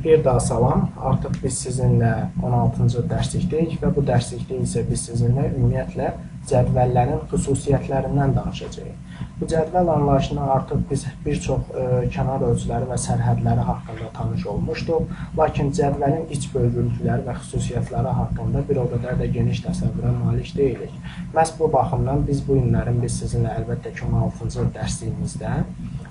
Bir daha salam. Artıq biz sizinlə 16-cı dərslikdəyik və bu dərslikdə isə biz sizinlə ümumiyyətlə cədvəllərin xüsusiyyətlərindən danışacağıq. Bu cədvəl anlayışına artıq biz bir çox kənar ölçüləri və sərhədləri haqqında tanış olmuşduq. Lakin cədvəlin iç bölgülükləri və xüsusiyyətləri haqqında bir o qədər də geniş təsəvvürə malik deyilik. Məhz bu baxımdan biz bu günlərin sizinlə əlbəttə ki 16-cı dərsliyimizdə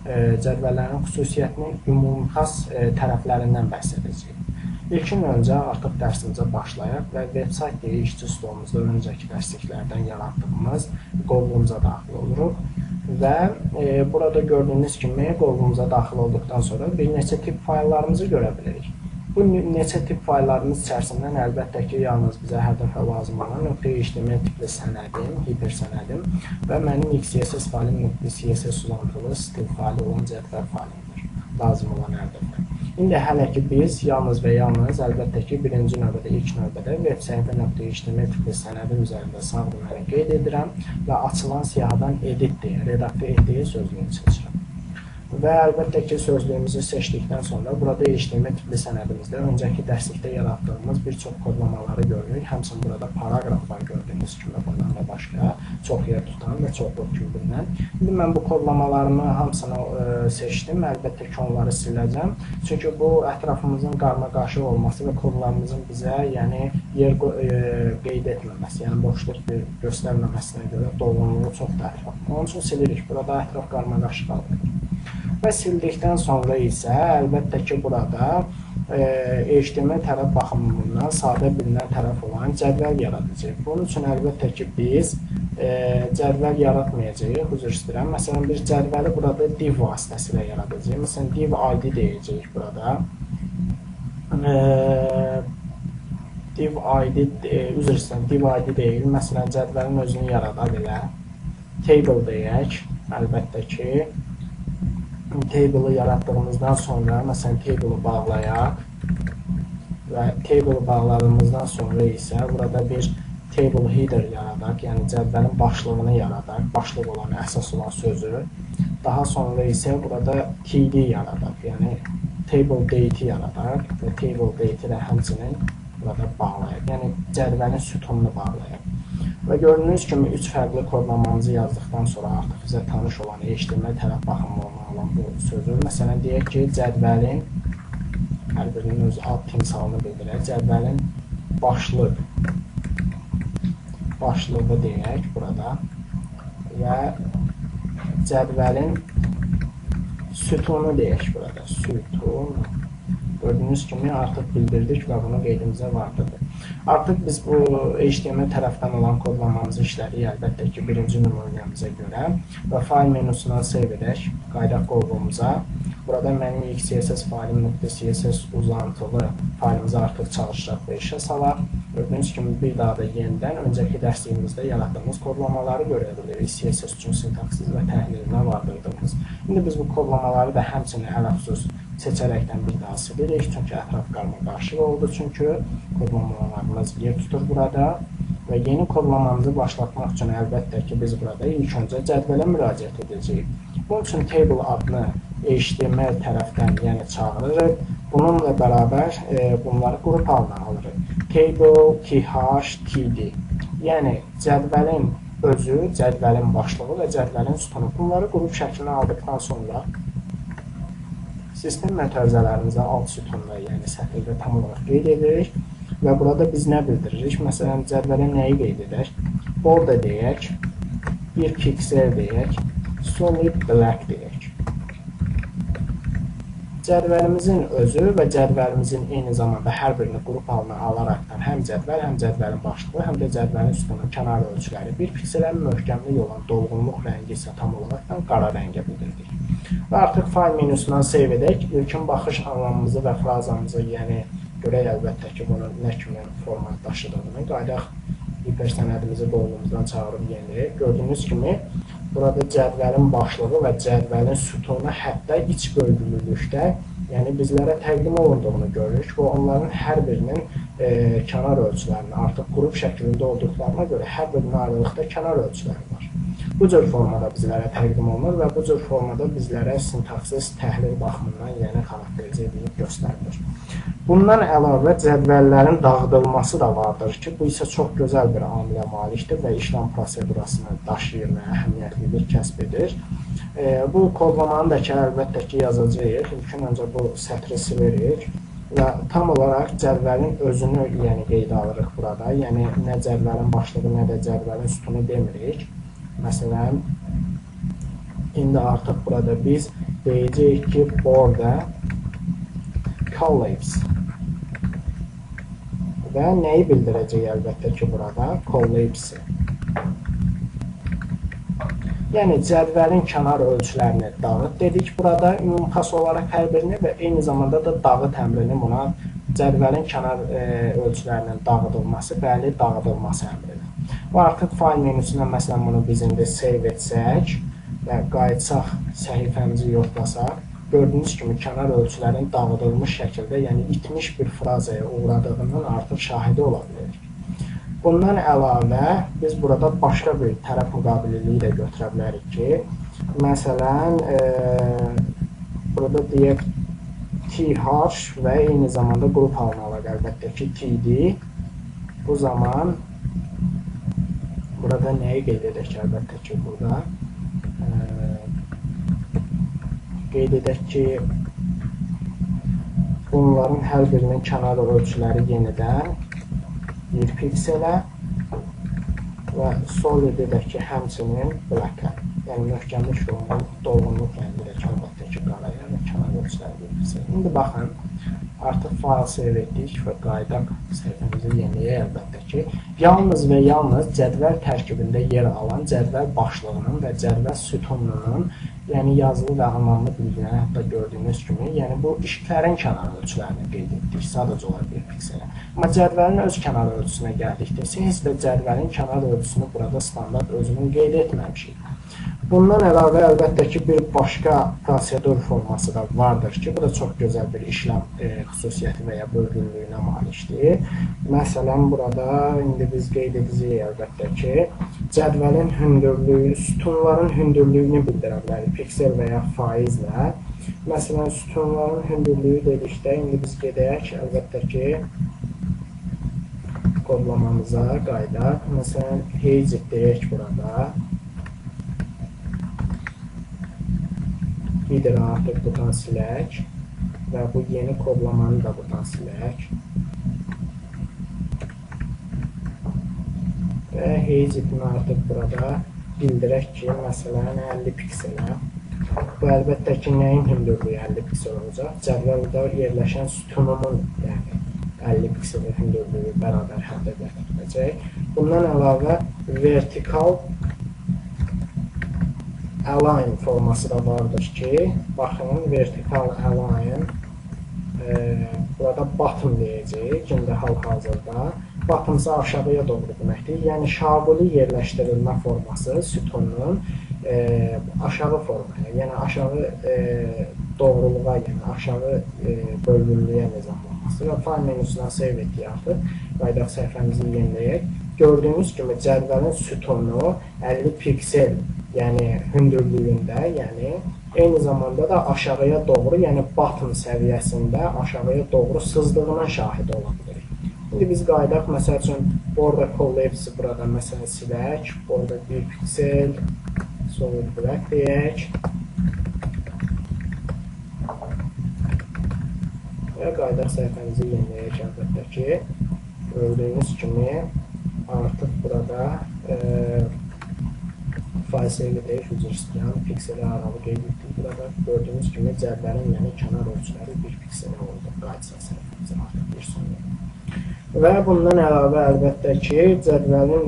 cədvəllərin xüsusiyyətinin ümumxas tərəflərindən bəhs edəcəyik. İlkin öncə artıq dərsimizə başlayaq və veb-sayt deyə işçi stolumuzda öncəki dərsliklərdən yaratdığımız qovluğumuza daxil oluruq. Və burada gördüyünüz kimi qovluğumuza daxil olduqdan sonra bir neçə tip fayllarımızı görə bilirik. Bu neçə tip fayllarımız içərisindən əlbəttə ki, yalnız bizə hədəfə lazım olan .html tipli sənədim, hipersənədim və mənim XCSS faylim .css uzantılı stil faylı olan cədvəl faylimdir. Lazım olan hədəfə. İndi hələ ki biz yalnız və yalnız əlbəttə ki birinci növbədə, ilk növbədə web səhifə.html tipli sənədim üzərində sağ düyməni qeyd edirəm və açılan siyahıdan edit deyə, redaktə et deyə sözlüyünü seçirəm. Və əlbəttə ki, sözlüyümüzü seçdikdən sonra burada HTML tipli sənədimizdə öncəki dərslikdə yaratdığımız bir çox kodlamaları görürük. Həmçinin burada paragraf var gördüyünüz kimi, bundan da başqa çox yer tutan və çoxluq kimi bilinən. İndi mən bu kodlamalarımı hamısını seçdim. Əlbəttə ki, onları siləcəm. Çünki bu ətrafımızın qarma-qarışıq olması və kodlarımızın bizə yer qeyd etməməsi, boşluq göstərməməsinə görə dolğunluğu çox da ətraf. Onun üçün silirik. Burada ətraf qarma-qarışıq alır. Və sildikdən sonra isə əlbəttə ki burada HTML tərəf baxımından sadə bilinən tərəf olan cədvəl yaradacaq. Bunun üçün əlbəttə ki biz cədvəl yaratmayacağıq, üzr istəyirəm. Məsələn, bir cədvəli burada div vasitəsilə yaradacaq. Məsələn, div ID deyəcəyik burada. Div ID, üzr istəyirəm, div ID deyil. Məsələn, cədvəlin özünü yarada belə. Table deyək, əlbəttə ki. Table-ı yaratdığımızdan sonra, məsələn, table-ı bağlayaq və table-ı bağladığımızdan sonra isə burada bir table header yaradaq, yəni cədvəlin başlığını yaradaq, başlıq olan, əsas olan sözü. Daha sonra isə burada TD yaradaq, yəni table date yaradaq və table date ilə həmçinin burada bağlayaq, yəni cədvəlin sütununu bağlayaq. Və gördüyünüz kimi 3 fərqli kodlamamızı yazdıqdan sonra artıq bizə tanış olan HTML tərəf baxımından olan bu sözü. Məsələn, deyək ki, cədvəlin, hər birinin öz ad timsalını bildirək, cədvəlin başlığı deyək burada və cədvəlin sütunu deyək burada, sütun. Gördüyünüz kimi artıq bildirdik və bunu qeydimizə vardırıq. Artıq biz bu HTML tərəfdən olan kodlamamızı işlədik, əlbəttə ki, birinci nümunəmizə görə və fayl menusundan save edək, qaydaq qovluğumuza. Burada mənim XCSS faylim .css uzantılı faylimizi artıq çalışacaq və işə salaq. Gördüyünüz kimi bir daha da yenidən öncəki dərsliyimizdə yaratdığımız kodlamaları görə bilirik. CSS üçün sintaksiz və təhlilinə vardırdığımız. İndi biz bu kodlamaları da həmçinin ələxüsus seçərəkdən bir daha silirik. Çünki ətraf qarma-qarışıq oldu. Çünki kodlamalarımız yer tutur burada. Və yeni kodlamamızı başlatmaq üçün əlbəttə ki biz burada ilk öncə cədvələ müraciət edəcəyik. Bunun üçün table adını HTML tərəfdən çağırırıq. Bununla bərabər bunları qrup halına alırıq. Table, TH, TD. Yəni cədvəlin özü, cədvəlin başlığı və cədvəlin sütunu. Bunları qrup şəklinə aldıqdan sonra sistem mötərizələrimizə alt sütunla, sətirdə tam olaraq qeyd edirik və burada biz nə bildiririk? Məsələn, cədvələ nəyi qeyd edək? Border deyək, bir piksel deyək, solid black deyək. Cədvəlimizin özü və cədvəlimizin eyni zamanda hər birini qrup halına alaraqdan həm cədvəl, həm cədvəlin başlığı, həm də cədvəlin sütunun kənar ölçüləri bir pikselə möhkəmlik olan dolğunluq rəngi isə tam olaraqdan qara rəngə bildirdik. Və artıq fayl menusundan save edək. İlkin baxış anlamımızı və frazamızı görək əlbəttə ki, bunun nə kimi format daşıdığını. Qaydaq hipersənədimizi qovluğumuzdan çağırıb yeniləyək. Gördüyünüz kimi burada cədvəlin başlığı və cədvəlin sütunu hətta iç bölgülülükdə bizlərə təqdim olunduğunu görürük və onların hər birinin kənar ölçülərini artıq qrup şəklində olduqlarına görə hər birinin ayrılıqda kənar ölçüləri var. Bu cür formada bizlərə təqdim olunur və bu cür formada bizlərə sintaksiz təhlil baxımından xarakterizə edilib göstərilir. Bundan əlavə cədvəllərin dağıdılması da vardır ki, bu isə çox gözəl bir amilə malikdir və işlem prosedurasını daşıyır və əhəmiyyətli bir kəsb edir. Bu kodlamanı da ki, əlbəttə ki, yazacağıq. İlkin öncə bu sətri silirik və tam olaraq cədvəlin özünü qeydə alırıq burada. Yəni, nə cədvəlin başlığı, nə də cədvəlin sütunu demirik. Məsələn, indi artıq burada biz deyəcəyik ki, border colleagues və nəyi bildirəcək əlbəttə ki, burada? Colleagues-i. Yəni, cədvəlin kənar ölçülərini dağıt dedik burada, ümumxas olaraq hər birini və eyni zamanda da dağıt əmrini buna cədvəlin kənar ölçülərinin dağıdılması, bəli, dağıdılması əmridir. Bu artıq fayl menüsündən, məsələn, bunu biz indi save etsək və qayıtsaq, səhifəmizi yoxlasaq, gördüyünüz kimi kənar ölçülərin dağıdılmış şəkildə, yəni itmiş bir frazaya uğradığından artıq şahidi ola bilərik. Bundan əlavə, biz burada başqa bir tərəf müqabililiyi də götürə bilərik ki, məsələn, burada deyək TH və eyni zamanda qrup halına alaq, əlbəttə ki, TD. Bu zaman burada nəyi qeyd edək, əlbəttə ki, burada qeyd edək ki, bunların hər birinin kənar ölçüləri yenidən 1 pikselə və solid edək ki, həmçinin black-ə, yəni möhkəmlik dolğunluq rəngi edək, əlbəttə ki, qaraya və kənar ölçüləri 1 pikselə. İndi baxın, artıq fayl save etdik və qaydaq səhifəmizi yeniləyək, əlbəttə ki, yalnız və yalnız cədvəl tərkibində yer alan cədvəl başlığının və cədvəl sütununun, yəni yazılı və anlamlı bilgiləri hətta gördüyünüz kimi, yəni bu işlərin kənar ölçülərini qeyd etdik, sadəcə olaraq 1 pikselə. Amma cədvəlin öz kənar ölçüsünə gəldikdə isə heç də cədvəlin kənar ölçüsünü burada standart özünün qeyd etməmişik. Bundan əlavə, əlbəttə ki, bir başqa prosedur forması da vardır ki, bu da çox gözəl bir işlem xüsusiyyəti və ya bölgünlüyünə malikdir. Məsələn, burada indi biz qeyd edəcəyik, əlbəttə ki, cədvəlin hündürlüyü, sütunların hündürlüyünü bildirə bilərik, piksel və ya faizlə. Məsələn, sütunların hündürlüyü dedikdə, indi biz gedək, əlbəttə ki, kodlamamıza qaydaq. Məsələn, heycik deyək burada. Header artıq buradan silək və bu yeni kodlamanı da buradan silək. Və heycikini artıq burada bildirək ki, məsələn, 50 pikselə. Bu, əlbəttə ki, nəyin hündürlüyü 50 piksel olacaq? Cədvəldə yerləşən sütunumun, yəni 50 piksel hündürlüyü bərabər həddə gətiriləcək. Bundan əlavə vertikal align forması da vardır ki, baxın, vertikal align, burada bottom deyəcəyik, indi hal-hazırda. Bottom isə aşağıya doğru deməkdir. Yəni, şaquli yerləşdirilmə forması sütunun aşağı formaya, yəni aşağı doğruluğa, yəni aşağı bölgünlüyə nizamlanması və fayl menüsündən save etdik artıq. Qaydaq səhifəmizi yeniləyək. Gördüyünüz kimi cədvəlin sütunu 50 piksel, yəni hündürlüyündə, yəni eyni zamanda da aşağıya doğru, yəni bottom səviyyəsində aşağıya doğru sızdığına şahid ola bilirik. İndi biz qaydaq, məsəl üçün, border collapse burada məsələn silək, border 1 piksel, solid black deyək və qaydaq səhifəmizi yeniləyək, əlbəttə ki, gördüyünüz kimi artıq burada fayl save edək, üzr istəyirəm, pikseli aralı qeyd etdik burada. Gördüyünüz kimi cədvəlin yəni kənar ölçüləri 1 pikseli oldu. Qayıtsaq səhifəmizin artıq bir sonuna. Və bundan əlavə əlbəttə ki, cədvəlin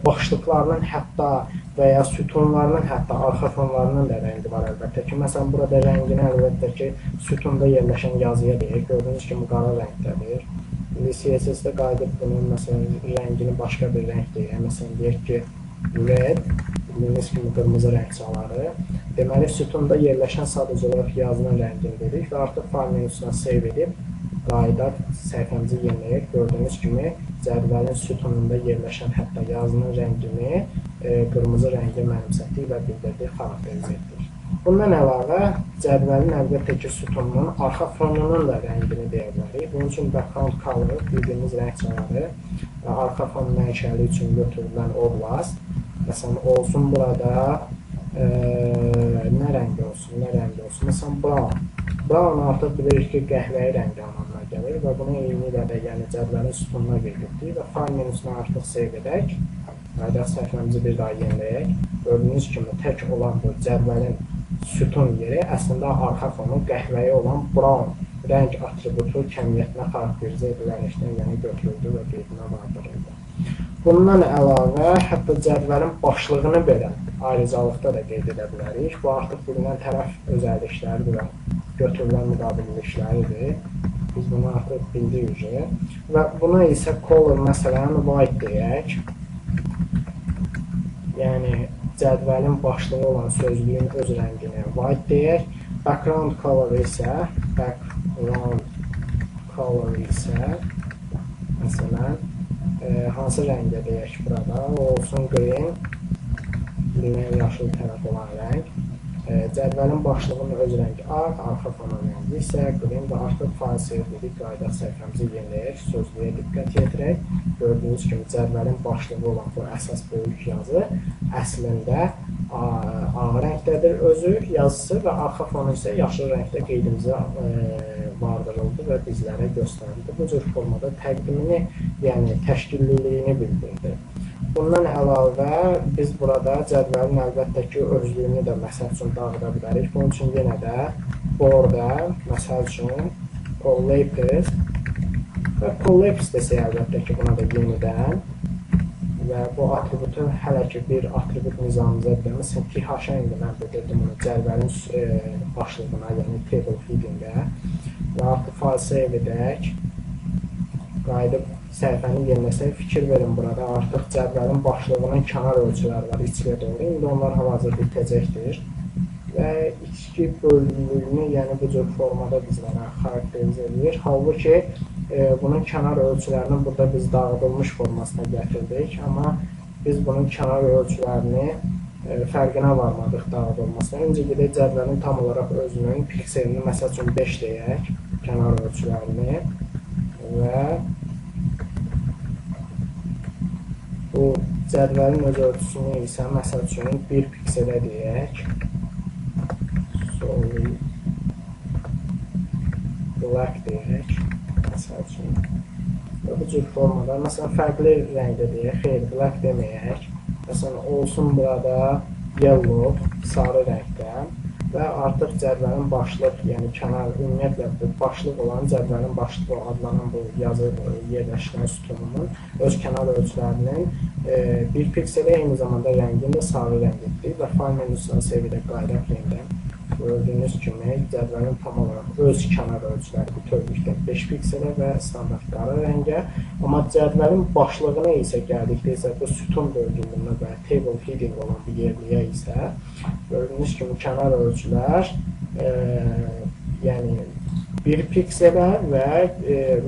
başlıqlarının hətta və ya sütunlarının hətta arxa fonlarının da rəngi var əlbəttə ki. Məsələn, burada rəngini əlbəttə ki, sütunda yerləşən yazıya deyək. Gördüyünüz kimi qara rəngdədir. İndi CSS-də qayıdıb bunun məsələn rəngini başqa bir rəng deyək. Məsələn, deyək ki, red, bildiyiniz kimi qırmızı rəng çaları. Deməli, sütunda yerləşən sadəcə olaraq yazının rəngini dedik və artıq fayl menüsünə save edib qaydaq səhifəmizi yeniləyək. Gördüyünüz kimi cədvəlin sütununda yerləşən hətta yazının rəngini qırmızı rəngə mənimsətdik və bildirdik, xarakterizə etdik. Bundan əlavə cədvəlin əlbəttə ki, sütununun arxa fonunun da rəngini deyə bilərik. Bunun üçün background color bildiyimiz rəng çaları və arxa fon mənşəli üçün götürülən oblast. Məsələn, olsun burada nə rəng olsun? Məsələn, brown. Brown artıq bilirik ki, qəhvəyi rəngli anlamına gəlir və bunu eyni ilə də yəni cədvəlin sütununa qeyd etdik və file menüsünü artıq save edək. Qaydaq səhifəmizi bir daha yeniləyək. Gördüyünüz kimi tək olan bu cədvəlin sütun yeri əslində arxa fonu qəhvəyi olan brown rəng atributu kəmiyyətinə xarakterizə edilərəkdən yəni götürüldü və qeydinə vardırıldı. Bundan əlavə hətta cədvəlin başlığını belə ayrıcalıqda da qeyd edə bilərik. Bu artıq bilinən tərəf özəllikləridir və götürülən müqabililikləridir. Biz bunu artıq bildik. Və buna isə color məsələn white deyək. Yəni cədvəlin başlığı olan sözlüyün öz rəngini white deyək. Background color isə məsələn hansı rəngdə deyək burada? O olsun green, lineal yaşıl tərəf olan rəng. Cədvəlin başlığının öz rəngi ağ, arxa fonun rəngi isə green və artıq file save dedik. Qaydaq səhifəmizi yeniləyək, sözlüyə diqqət yetirək. Gördüyünüz kimi cədvəlin başlığı olan bu əsas böyük yazı əslində ağ rəngdədir özü yazısı və arxa fonu isə yaşıl rəngdə qeydimizə vardırıldı və bizlərə göstərildi. Bu cür formada təqdimini, yəni təşkilliliyini bildirdi. Bundan əlavə biz burada cədvəlin əlbəttə ki, özlüyünü də məsəl üçün dağıda bilərik. Bunun üçün yenə də border, məsəl üçün collapse və collapse desək əlbəttə ki, buna da yenidən və bu atributu hələ ki bir atribut nizamımıza bilməsin ki, haşa indi mən bildirdim bunu cədvəlin başlığına, yəni table feedingə və artıq file save edək. Qayıdıb səhifəni yeniləsək, fikir verin burada artıq cədvəlin başlığının kənar ölçüləri var içkiyə doğru. İndi onlar hal-hazırda bitəcəkdir və içki bölümlüyünü, yəni bu cür formada bizlərə xarakterizə edir. Halbuki bunun kənar ölçülərini burada biz dağıdılmış formasına gətirdik, amma biz bunun kənar ölçülərini fərqinə varmadıq dağıdılmasına. Öncə gedək cədvəlin tam olaraq özünün pikselini, məsəl üçün 5 deyək, kənar ölçülərini və bu cədvəlin öz ölçüsünü isə məsəl üçün 1 pikselə deyək. Solid black deyək. Məsəl üçün. Və bu cür formada, məsələn, fərqli rəngdə deyək, xeyr, black deməyək. Məsələn, olsun burada yellow, sarı rəngdə və artıq cədvəlin başlıq, yəni kənar, ümumiyyətlə başlıq olan cədvəlin başlığı adlanan bu yazı yerləşdirən sütununun öz kənar ölçülərinin 1 pikseli eyni zamanda rəngində sarı rəng etdik və file menüsünə save edək qaydaq rəngdən. Gördüyünüz kimi cədvəlin tam olaraq öz kənar ölçüləri bütövlükdə 5 pikselə və standart qara rəngə. Amma cədvəlin başlığına isə gəldikdə isə bu sütun bölgülüyünə və table heading olan bir yerliyə isə gördüyünüz kimi kənar ölçülər yəni 1 pikselə və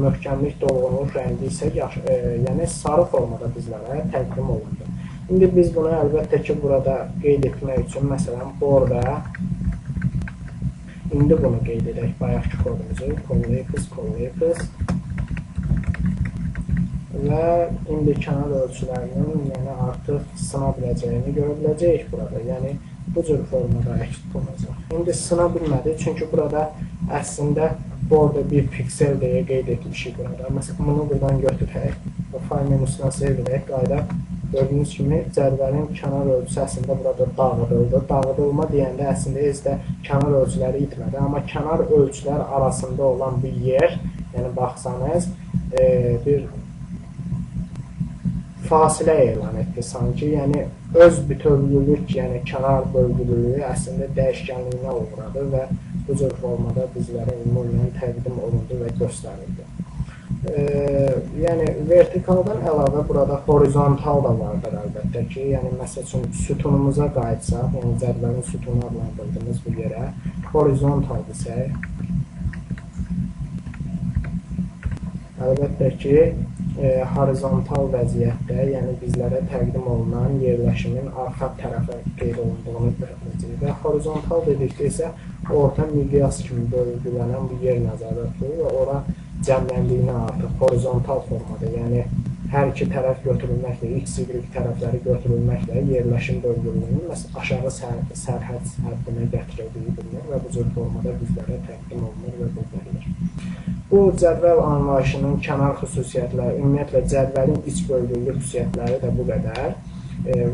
möhkəmlik dolğunluq rəngi isə yəni sarı formada bizlərə təqdim olundu. İndi biz bunu əlbəttə ki, burada qeyd etmək üçün məsələn borda indi bunu qeyd edək, bayaqki kodumuzu, collapse və indi kənar ölçülərinin yəni artıq sına biləcəyini görə biləcəyik burada. Yəni, bu cür formada əks tutulacaq. İndi sına bilmədik, çünki burada əslində borda 1 piksel deyə qeyd etmişik burada. Məsələn, bunu buradan götürək və file menüsünə save edək, qaydaq. Gördüyünüz kimi cədvəlin kənar ölçüsü əslində burada dağıdıldı. Dağıdılma deyəndə əslində heç də kənar ölçüləri itmədi. Amma kənar ölçülər arasında olan bir yer, yəni baxsanız, bir fasilə elan etdi sanki. Yəni öz bütövlülük, yəni kənar bölgülülüyü əslində dəyişkənliyinə uğradı və bu cür formada bizlərə ümumən təqdim olundu və göstərildi. Yəni vertikaldan əlavə burada horizontal da vardır əlbəttə ki, yəni məsəl üçün sütunumuza qayıtsaq, yəni cədvəlin sütunu adlandırdığımız bu yerə horizontal desək, əlbəttə ki, horizontal vəziyyətdə, yəni bizlərə təqdim olunan yerləşimin arxa tərəfə qeyd olunduğunu görəcəyik və horizontal dedikdə isə orta miqyas kimi bölgülənən bu yer nəzərdə tutulur və ora cəmləndiyini artıq horizontal formada, yəni hər iki tərəf götürülməklə, x, y tərəfləri götürülməklə yerləşim bölgülüyünün aşağı sərhəd həddinə gətirildiyi bilinir və bu cür formada bizlərə təqdim olunur və bildirilir. Bu cədvəl anlayışının kənar xüsusiyyətləri, ümumiyyətlə cədvəlin iç bölgülü xüsusiyyətləri də bu qədər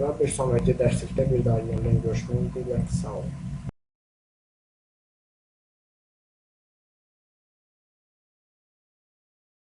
və bir sonraki dərslikdə bir daha yenidən görüşmək diləğiyle. Sağ olun.